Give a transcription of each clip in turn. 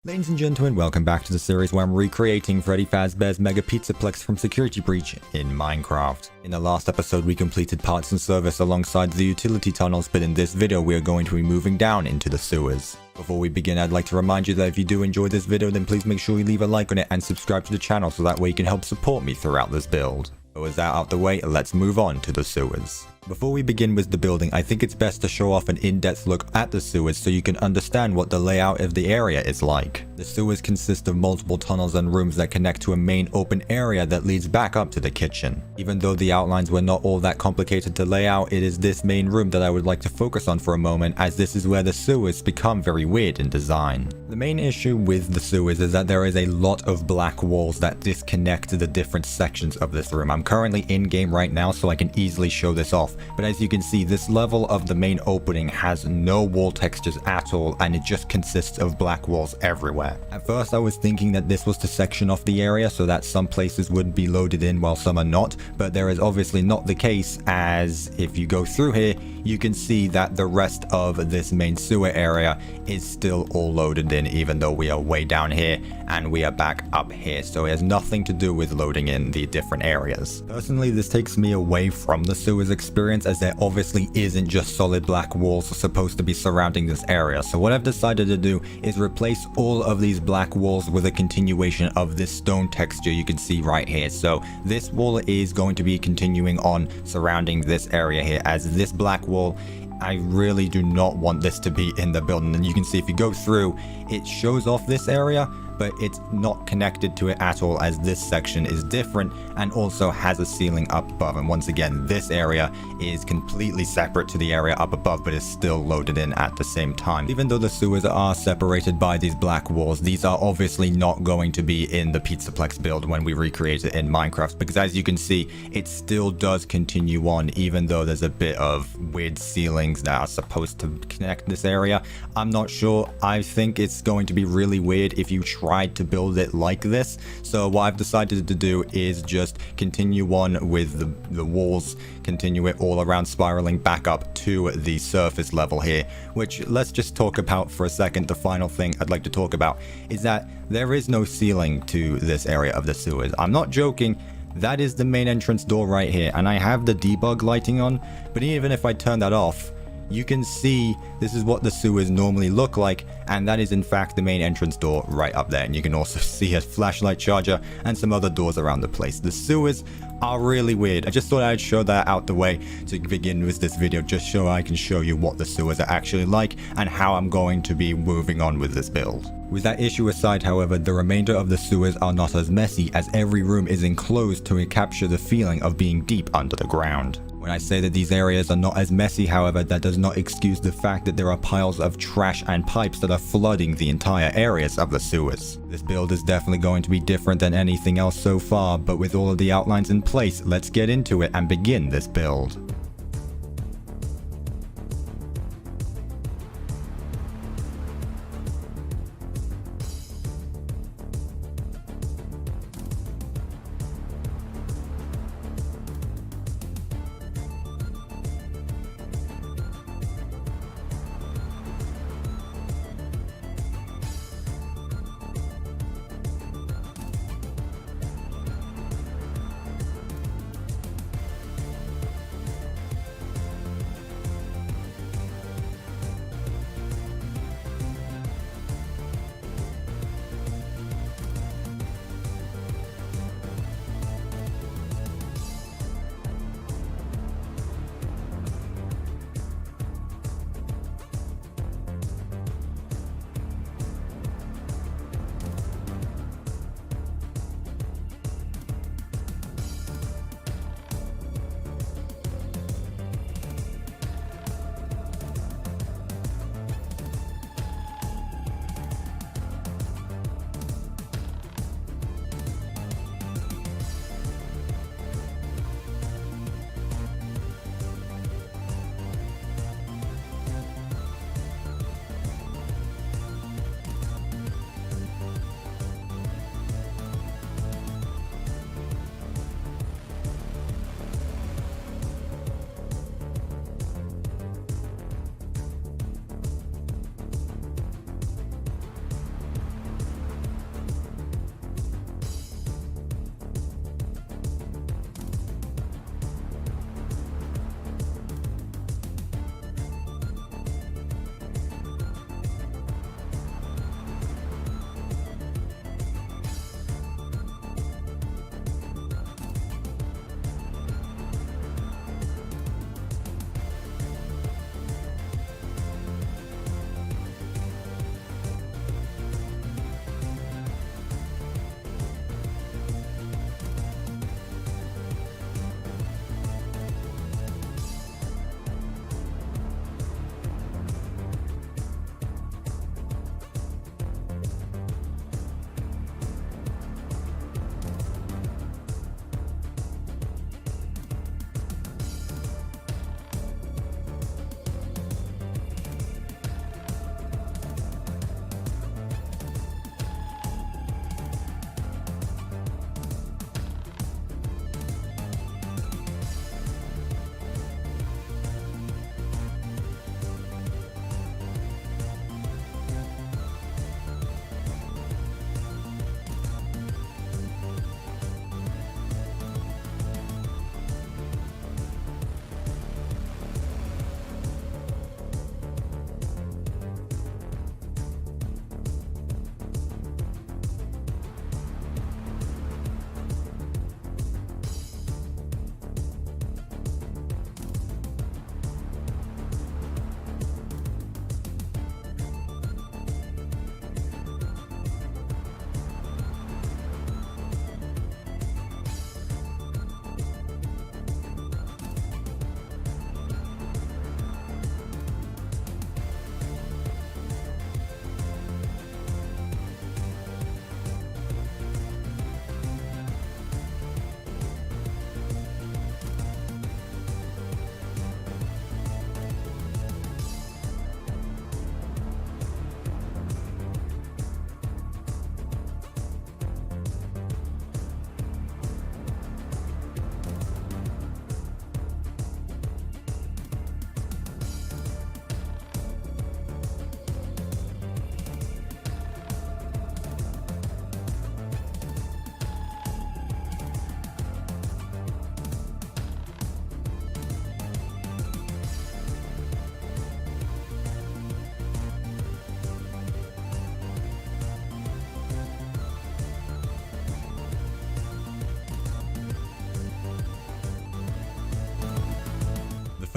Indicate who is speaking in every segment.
Speaker 1: Ladies and gentlemen, welcome back to the series where I'm recreating Freddy Fazbear's Mega Pizzaplex from Security Breach in Minecraft. In the last episode we completed parts and service alongside the utility tunnels, but in this video we are going to be moving down into the sewers. Before we begin, I'd like to remind you that if you do enjoy this video, then please make sure you leave a like on it and subscribe to the channel so that way you can help support me throughout this build. So with that out the way, let's move on to the sewers. Before we begin with the building, I think it's best to show off an in-depth look at the sewers so you can understand what the layout of the area is like. The sewers consist of multiple tunnels and rooms that connect to a main open area that leads back up to the kitchen. Even though the outlines were not all that complicated to lay out, it is this main room that I would like to focus on for a moment, as this is where the sewers become very weird in design. The main issue with the sewers is that there is a lot of black walls that disconnect the different sections of this room. I'm currently in game right now, so I can easily show this off. But as you can see, this level of the main opening has no wall textures at all, and it just consists of black walls everywhere. At first I was thinking that this was to section off the area so that some places would be loaded in while some are not, but there is obviously not the case, as if you go through here, you can see that the rest of this main sewer area is still all loaded in, even though we are way down here and we are back up here. So it has nothing to do with loading in the different areas. Personally, this takes me away from the sewers experience, as there obviously isn't just solid black walls supposed to be surrounding this area. So what I've decided to do is replace all of these black walls with a continuation of this stone texture you can see right here. So this wall is going to be continuing on surrounding this area here, as this black wall, I really do not want this to be in the building. And you can see if you go through, it shows off this area, but it's not connected to it at all, as this section is different and also has a ceiling up above. And once again, this area is completely separate to the area up above, but is still loaded in at the same time. Even though the sewers are separated by these black walls, these are obviously not going to be in the Pizzaplex build when we recreate it in Minecraft, because as you can see, it still does continue on, even though there's a bit of weird ceilings that are supposed to connect this area. I'm not sure. I think it's going to be really weird if you tried to build it like this. So what I've decided to do is just continue on with the walls, continue it all around, spiraling back up to the surface level here, which let's just talk about for a second. The final thing I'd like to talk about is that there is no ceiling to this area of the sewers. I'm not joking. That is the main entrance door right here, and I have the debug lighting on, but even if I turn that off, you can see this is what the sewers normally look like, and that is in fact the main entrance door right up there. And you can also see a flashlight charger and some other doors around the place. The sewers are really weird. I just thought I'd show that out the way to begin with this video, just so I can show you what the sewers are actually like and how I'm going to be moving on with this build. With that issue aside, however, the remainder of the sewers are not as messy, as every room is enclosed to capture the feeling of being deep under the ground. When I say that these areas are not as messy, however, that does not excuse the fact that there are piles of trash and pipes that are flooding the entire areas of the sewers. This build is definitely going to be different than anything else so far, but with all of the outlines in place, let's get into it and begin this build.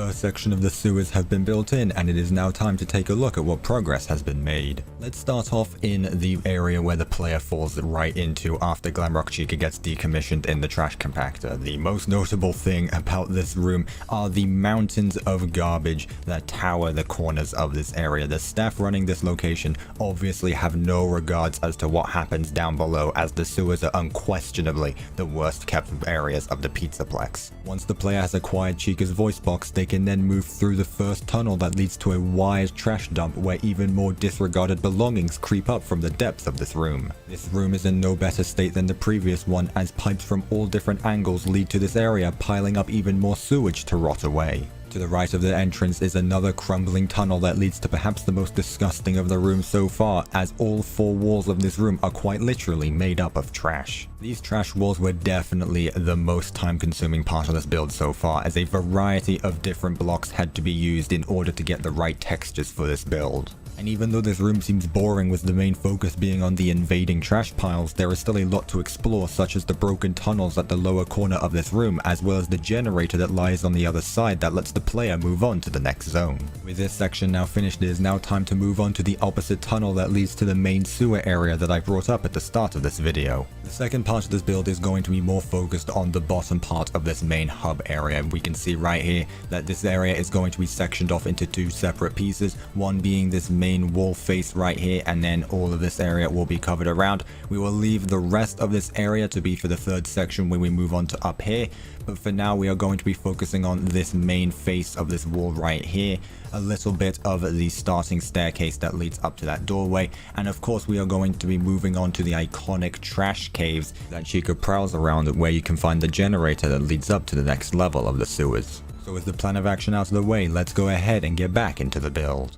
Speaker 1: first section of the sewers have been built in, and it is now time to take a look at what progress has been made. Let's start off in the area where the player falls right into after Glamrock Chica gets decommissioned in the trash compactor. The most notable thing about this room are the mountains of garbage that tower the corners of this area. The staff running this location obviously have no regards as to what happens down below, as the sewers are unquestionably the worst kept areas of the Pizzaplex. Once the player has acquired Chica's voice box, they can then move through the first tunnel that leads to a wide trash dump where even more disregarded belongings creep up from the depths of this room. This room is in no better state than the previous one, as pipes from all different angles lead to this area, piling up even more sewage to rot away. To the right of the entrance is another crumbling tunnel that leads to perhaps the most disgusting of the rooms so far, as all four walls of this room are quite literally made up of trash. These trash walls were definitely the most time-consuming part of this build so far, as a variety of different blocks had to be used in order to get the right textures for this build. And even though this room seems boring with the main focus being on the invading trash piles, there is still a lot to explore, such as the broken tunnels at the lower corner of this room, as well as the generator that lies on the other side that lets the player move on to the next zone. With this section now finished, it is now time to move on to the opposite tunnel that leads to the main sewer area that I brought up at the start of this video. The second part of this build is going to be more focused on the bottom part of this main hub area, and we can see right here that this area is going to be sectioned off into two separate pieces, one being this main wall face right here, and then all of this area will be covered around. We will leave the rest of this area to be for the third section when we move on to up here, but for now we are going to be focusing on this main face of this wall right here, a little bit of the starting staircase that leads up to that doorway, and of course we are going to be moving on to the iconic trash caves that Chica prowls around, where you can find the generator that leads up to the next level of the sewers. So with the plan of action out of the way, let's go ahead and get back into the build.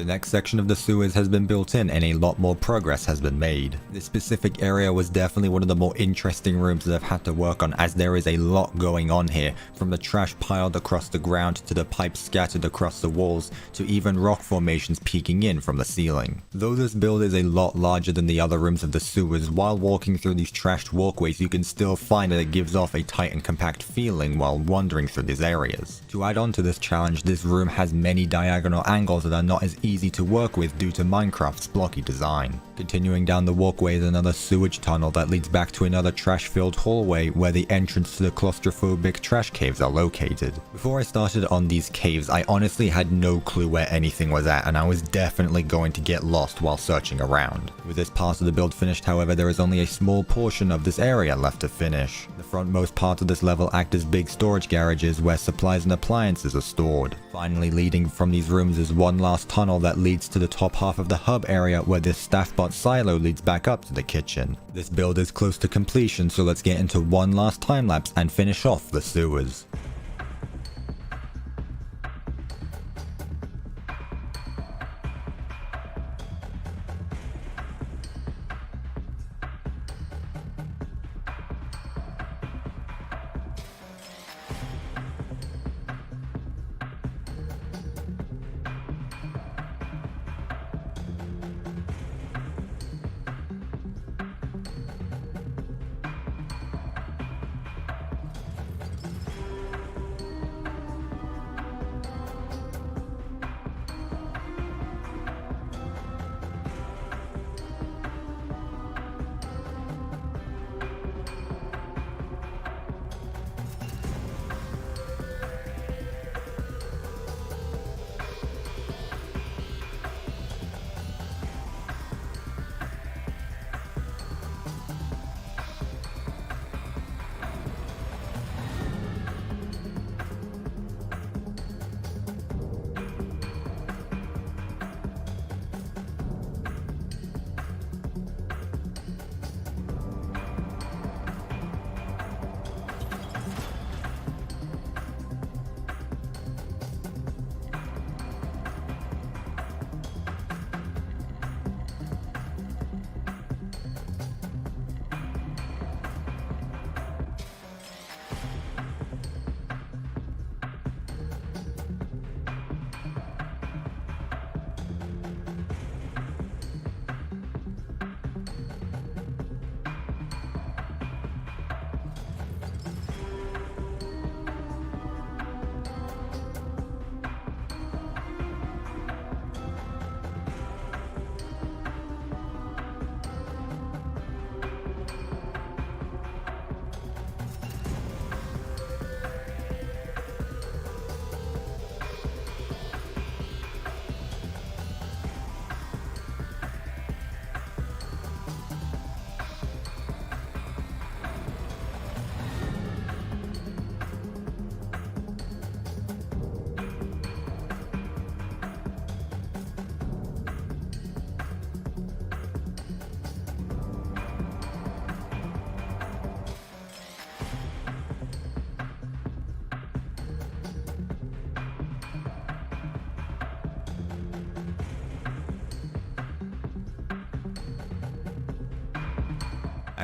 Speaker 1: next section of the sewers has been built in and a lot more progress has been made. This specific area was definitely one of the more interesting rooms that I've had to work on, as there is a lot going on here, from the trash piled across the ground to the pipes scattered across the walls to even rock formations peeking in from the ceiling. Though this build is a lot larger than the other rooms of the sewers, while walking through these trashed walkways you can still find that it gives off a tight and compact feeling while wandering through these areas. To add on to this challenge, this room has many diagonal angles that are not as easy to work with due to Minecraft's blocky design. Continuing down the walkway is another sewage tunnel that leads back to another trash-filled hallway where the entrance to the claustrophobic trash caves are located. Before I started on these caves, I honestly had no clue where anything was at, and I was definitely going to get lost while searching around. With this part of the build finished, however, there is only a small portion of this area left to finish. The frontmost part of this level act as big storage garages where supplies and appliances are stored. Finally, leading from these rooms is one last tunnel that leads to the top half of the hub area where this staffbot silo leads back up to the kitchen. This build is close to completion, so let's get into one last time lapse and finish off the sewers.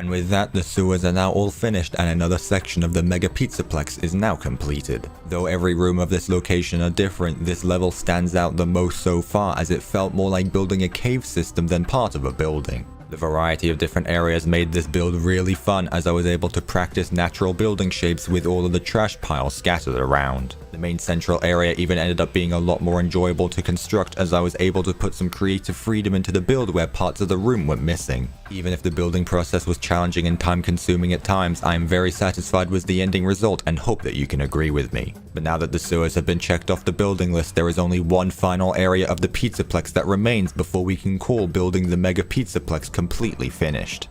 Speaker 1: And with that, the sewers are now all finished and another section of the Mega Pizzaplex is now completed. Though every room of this location are different, this level stands out the most so far, as it felt more like building a cave system than part of a building. The variety of different areas made this build really fun, as I was able to practice natural building shapes with all of the trash piles scattered around. The main central area even ended up being a lot more enjoyable to construct, as I was able to put some creative freedom into the build where parts of the room were missing. Even if the building process was challenging and time consuming at times, I am very satisfied with the ending result and hope that you can agree with me. But now that the sewers have been checked off the building list, there is only one final area of the Pizzaplex that remains before we can call building the Mega Pizzaplex completely finished.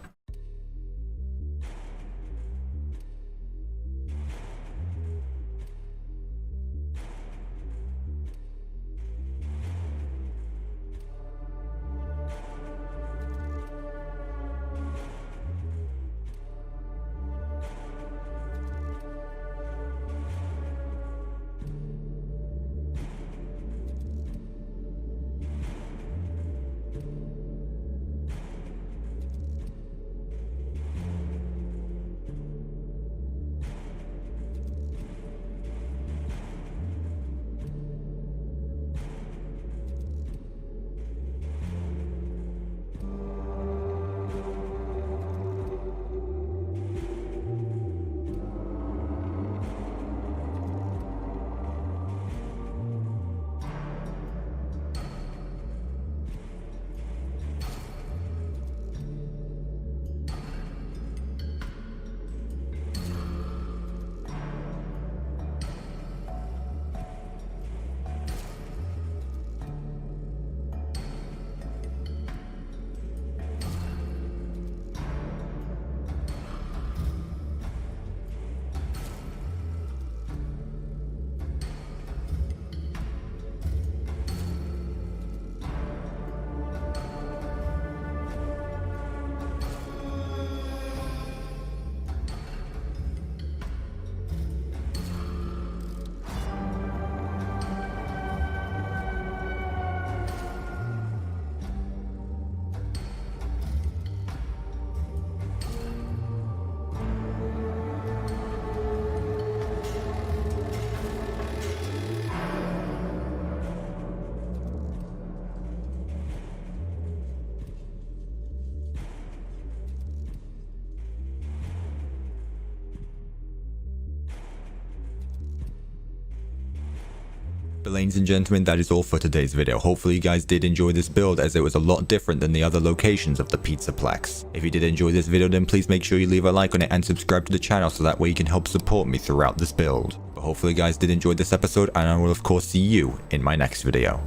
Speaker 1: But ladies and gentlemen, that is all for today's video. Hopefully you guys did enjoy this build, as it was a lot different than the other locations of the Pizzaplex. If you did enjoy this video, then please make sure you leave a like on it and subscribe to the channel so that way you can help support me throughout this build. But hopefully you guys did enjoy this episode, and I will of course see you in my next video.